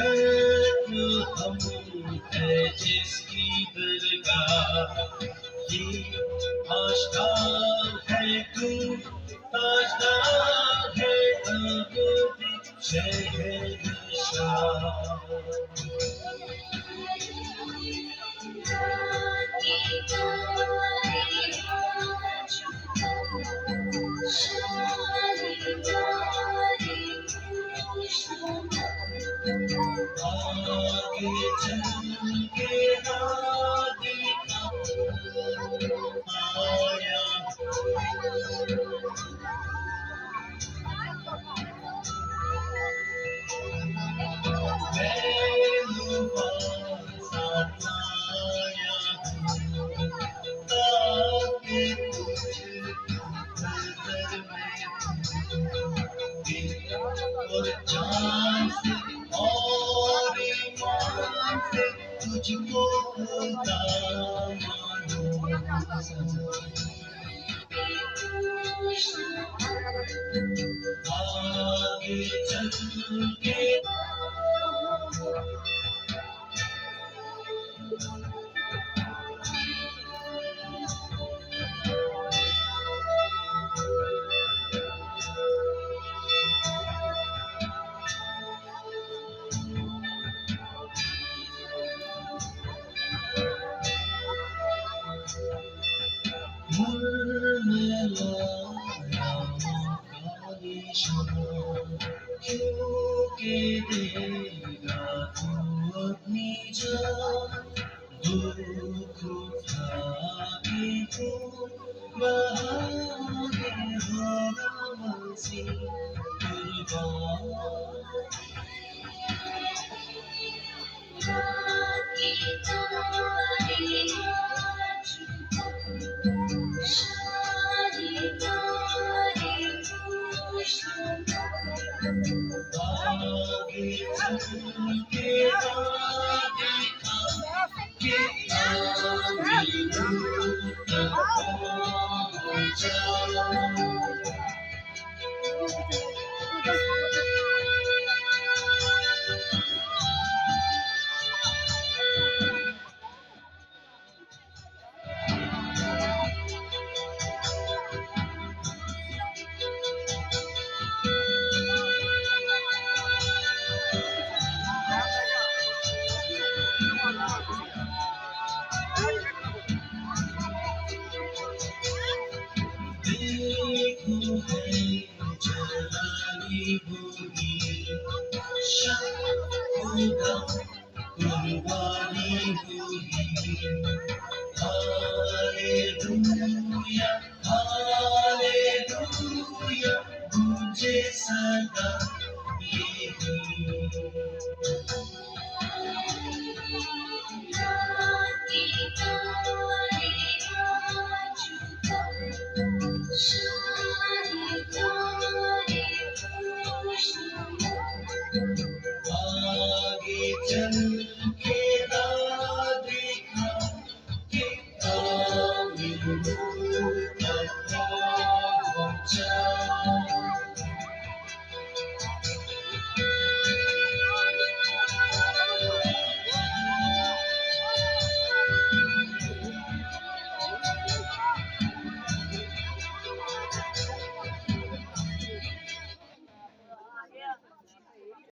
हम है जिसकी दरगाह ये आशा है तू ताजदार है अब भी शहंशाह आगे चल के हाथी आया और जान से और ईमान से तुझको खुदा मानो आगे चल के क्योंकि देगा तू अपनी जान दुख उठाके तू बहाने होगा मसीह आगे चल के आगे के आगे तक पहुंचा देखो है जलाली होगी खुदा कुर्बानी होगी हालेलुया हालेलुया गूंजे सदा यही आगे चल के